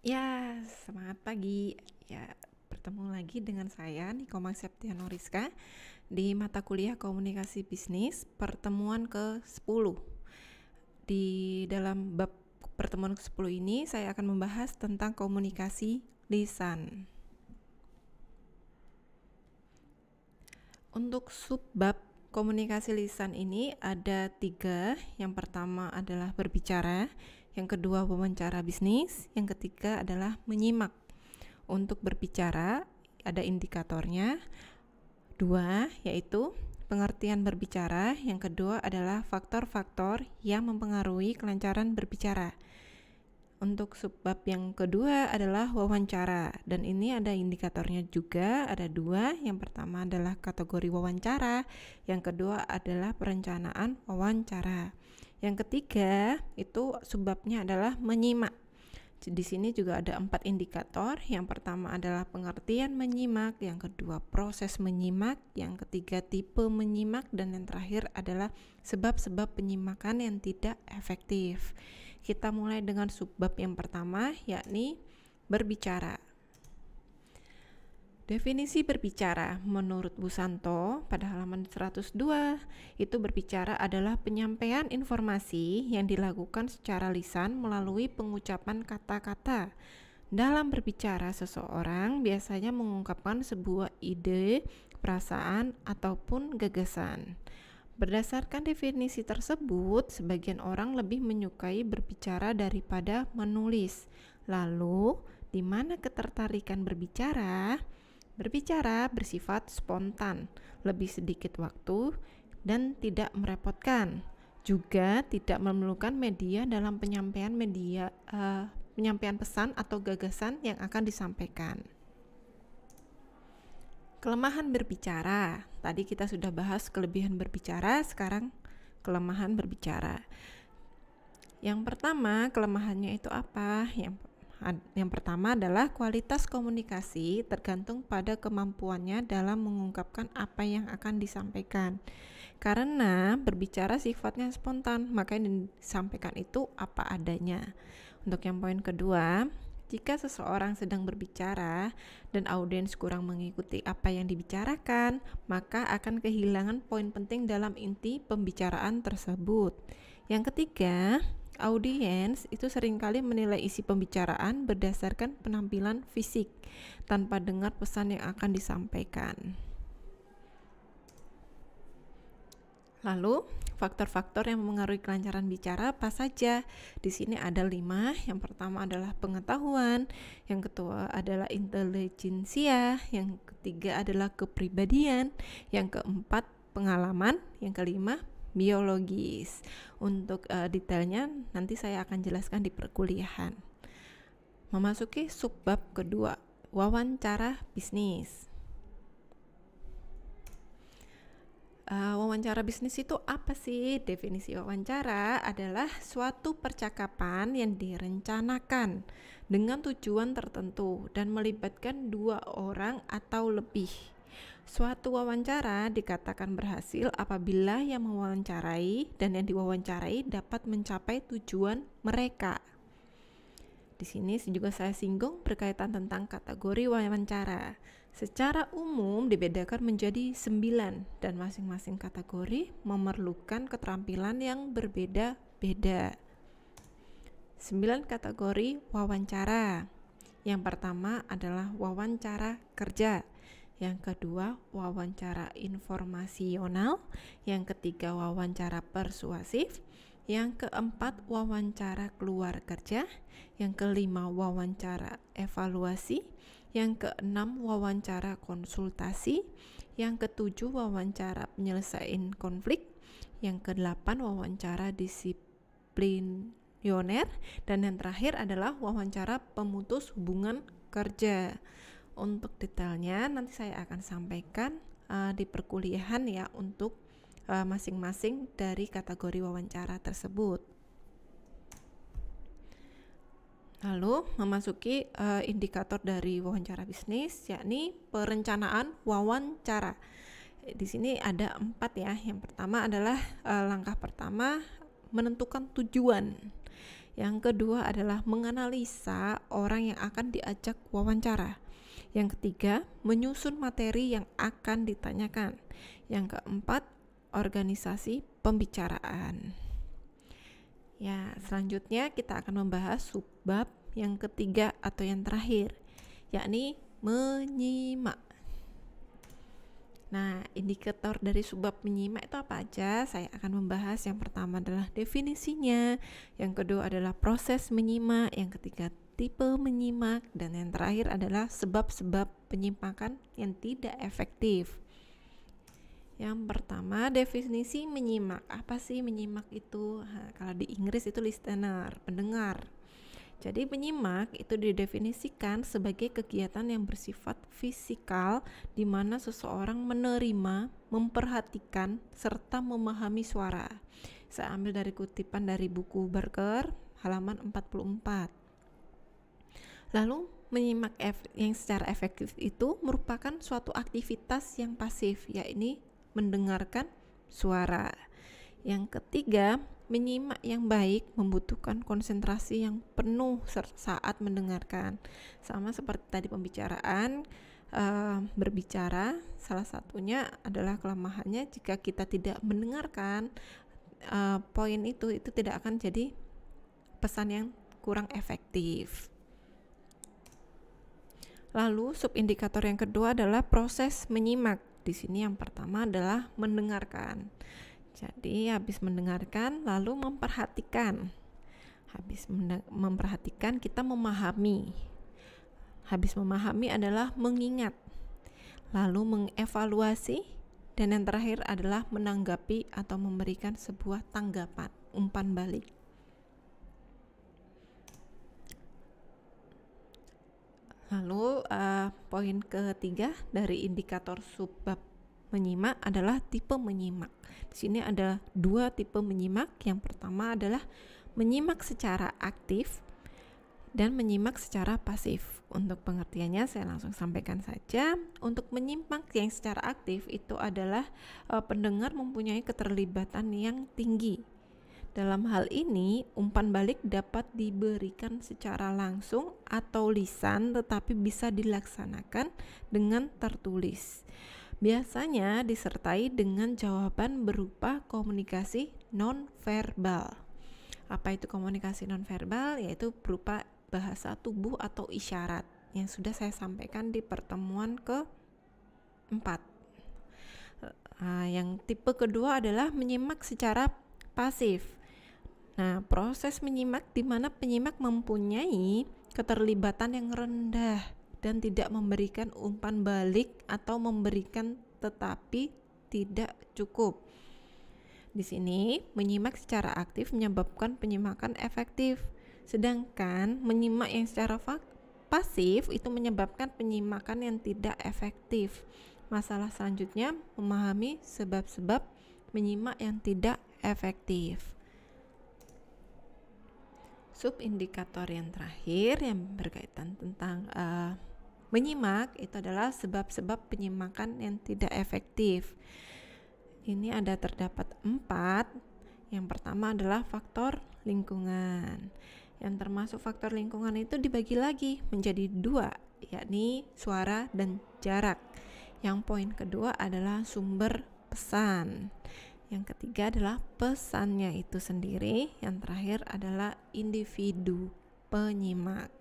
Ya, semangat pagi. Ya, bertemu lagi dengan saya Nikoma Septiano Rizka di mata kuliah Komunikasi Bisnis pertemuan ke-10. Di dalam bab pertemuan ke-10 ini saya akan membahas tentang komunikasi lisan. Untuk subbab komunikasi lisan ini ada 3. Yang pertama adalah berbicara, yang kedua wawancara bisnis, yang ketiga adalah menyimak. Untuk berbicara ada indikatornya 2, yaitu pengertian berbicara. Yang kedua adalah faktor-faktor yang mempengaruhi kelancaran berbicara. Untuk subbab yang kedua adalah wawancara, dan ini ada indikatornya juga, ada 2. Yang pertama adalah kategori wawancara, yang kedua adalah perencanaan wawancara. Yang ketiga itu subbabnya adalah menyimak. Di sini juga ada 4 indikator. Yang pertama adalah pengertian menyimak, yang kedua proses menyimak, yang ketiga tipe menyimak, dan yang terakhir adalah sebab-sebab penyimakan yang tidak efektif. Kita mulai dengan subbab yang pertama, yakni berbicara. Definisi berbicara menurut Busanto pada halaman 102, itu berbicara adalah penyampaian informasi yang dilakukan secara lisan melalui pengucapan kata-kata. Dalam berbicara, seseorang biasanya mengungkapkan sebuah ide, perasaan, ataupun gagasan. Berdasarkan definisi tersebut, sebagian orang lebih menyukai berbicara daripada menulis. Lalu, di mana ketertarikan berbicara? Berbicara bersifat spontan, lebih sedikit waktu, dan tidak merepotkan. Juga tidak memerlukan media dalam penyampaian pesan atau gagasan yang akan disampaikan. Kelemahan berbicara. Tadi kita sudah bahas kelebihan berbicara, sekarang kelemahan berbicara. Yang pertama, kelemahannya itu apa? Yang pertama adalah kualitas komunikasi tergantung pada kemampuannya dalam mengungkapkan apa yang akan disampaikan. Karena berbicara sifatnya spontan, maka yang disampaikan itu apa adanya. Untuk yang poin kedua, jika seseorang sedang berbicara dan audiens kurang mengikuti apa yang dibicarakan, maka akan kehilangan poin penting dalam inti pembicaraan tersebut. Yang ketiga, audiens itu seringkali menilai isi pembicaraan berdasarkan penampilan fisik tanpa dengar pesan yang akan disampaikan. Lalu, faktor-faktor yang mempengaruhi kelancaran bicara apa saja? Di sini ada 5. Yang pertama adalah pengetahuan, yang kedua adalah intelijensia, yang ketiga adalah kepribadian, yang keempat pengalaman, yang kelima biologis. Untuk detailnya nanti saya akan jelaskan di perkuliahan. Memasuki subbab kedua, wawancara bisnis. Wawancara bisnis itu apa sih? Definisi wawancara adalah suatu percakapan yang direncanakan dengan tujuan tertentu dan melibatkan 2 orang atau lebih. Suatu wawancara dikatakan berhasil apabila yang mewawancarai dan yang diwawancarai dapat mencapai tujuan mereka. Di sini juga saya singgung berkaitan tentang kategori wawancara. Secara umum dibedakan menjadi 9 dan masing-masing kategori memerlukan keterampilan yang berbeda-beda. 9 kategori wawancara. Yang pertama adalah wawancara kerja. Yang kedua, wawancara informasional. Yang ketiga, wawancara persuasif. Yang keempat, wawancara keluar kerja. Yang kelima, wawancara evaluasi. Yang keenam, wawancara konsultasi. Yang ketujuh, wawancara penyelesaian konflik. Yang kedelapan, wawancara disipliner. Dan yang terakhir adalah wawancara pemutus hubungan kerja. Untuk detailnya nanti saya akan sampaikan di perkuliahan ya untuk masing-masing dari kategori wawancara tersebut. Lalu memasuki indikator dari wawancara bisnis, yakni perencanaan wawancara. Di sini ada 4 ya. Yang pertama adalah langkah pertama menentukan tujuan. Yang kedua adalah menganalisa orang yang akan diajak wawancara. Yang ketiga, menyusun materi yang akan ditanyakan. Yang keempat, organisasi pembicaraan. Ya, selanjutnya kita akan membahas subbab yang ketiga atau yang terakhir, yakni menyimak. Nah, indikator dari subbab menyimak itu apa aja? Saya akan membahas. Yang pertama adalah definisinya, yang kedua adalah proses menyimak, yang ketiga tipe menyimak, dan yang terakhir adalah sebab-sebab penyimpakan yang tidak efektif. Yang pertama, definisi menyimak. Apa sih menyimak itu? Kalau di Inggris itu listener, pendengar. Jadi menyimak itu didefinisikan sebagai kegiatan yang bersifat fisikal di mana seseorang menerima, memperhatikan, serta memahami suara. Saya ambil dari kutipan dari buku Barker, halaman 44. Lalu menyimak yang secara efektif itu merupakan suatu aktivitas yang pasif, yakni mendengarkan suara. Yang ketiga, menyimak yang baik membutuhkan konsentrasi yang penuh saat mendengarkan. Sama seperti tadi pembicaraan, berbicara, salah satunya adalah kelemahannya jika kita tidak mendengarkan poin itu tidak akan jadi pesan yang kurang efektif. Lalu subindikator yang kedua adalah proses menyimak. Di sini yang pertama adalah mendengarkan. Jadi habis mendengarkan lalu memperhatikan. Habis memperhatikan kita memahami. Habis memahami adalah mengingat. Lalu mengevaluasi, dan yang terakhir adalah menanggapi atau memberikan sebuah tanggapan, umpan balik. Lalu poin ketiga dari indikator subbab menyimak adalah tipe menyimak. Di sini ada dua tipe menyimak. Yang pertama adalah menyimak secara aktif dan menyimak secara pasif. Untuk pengertiannya saya langsung sampaikan saja. Untuk menyimak yang secara aktif itu adalah pendengar mempunyai keterlibatan yang tinggi. Dalam hal ini, umpan balik dapat diberikan secara langsung atau lisan, tetapi bisa dilaksanakan dengan tertulis. Biasanya disertai dengan jawaban berupa komunikasi nonverbal. Apa itu komunikasi nonverbal? Yaitu berupa bahasa tubuh atau isyarat yang sudah saya sampaikan di pertemuan ke-4. Yang tipe kedua adalah menyimak secara pasif. Nah, proses menyimak di mana penyimak mempunyai keterlibatan yang rendah dan tidak memberikan umpan balik atau memberikan tetapi tidak cukup. Di sini, menyimak secara aktif menyebabkan penyimakan efektif, sedangkan menyimak yang secara pasif itu menyebabkan penyimakan yang tidak efektif. Masalah selanjutnya, memahami sebab-sebab menyimak yang tidak efektif. Subindikator yang terakhir yang berkaitan tentang menyimak itu adalah sebab-sebab penyimakan yang tidak efektif. Ini ada terdapat 4. Yang pertama adalah faktor lingkungan. Yang termasuk faktor lingkungan itu dibagi lagi menjadi 2, yakni suara dan jarak. Yang poin kedua adalah sumber pesan. Yang ketiga adalah pesannya itu sendiri. Yang terakhir adalah individu penyimak.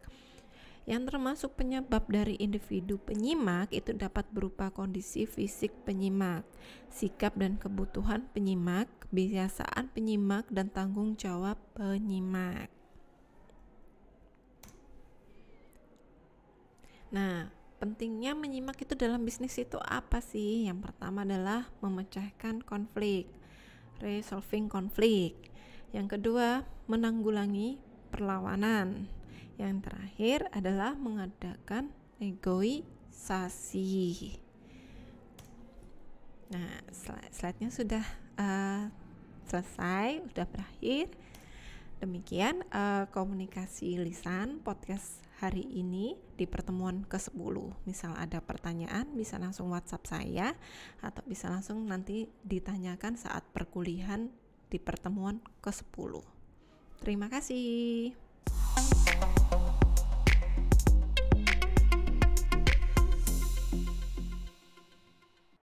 Yang termasuk penyebab dari individu penyimak itu dapat berupa kondisi fisik penyimak, sikap dan kebutuhan penyimak, kebiasaan penyimak, dan tanggung jawab penyimak. Nah, pentingnya menyimak itu dalam bisnis itu apa sih? Yang pertama adalah memecahkan konflik, resolving konflik. Yang kedua, menanggulangi perlawanan. Yang terakhir adalah mengadakan negosiasi. Nah, slide-nya sudah selesai, sudah berakhir. Demikian komunikasi lisan podcast hari ini di pertemuan ke-10. Misal ada pertanyaan bisa langsung WhatsApp saya atau bisa langsung nanti ditanyakan saat perkuliahan di pertemuan ke-10. Terima kasih.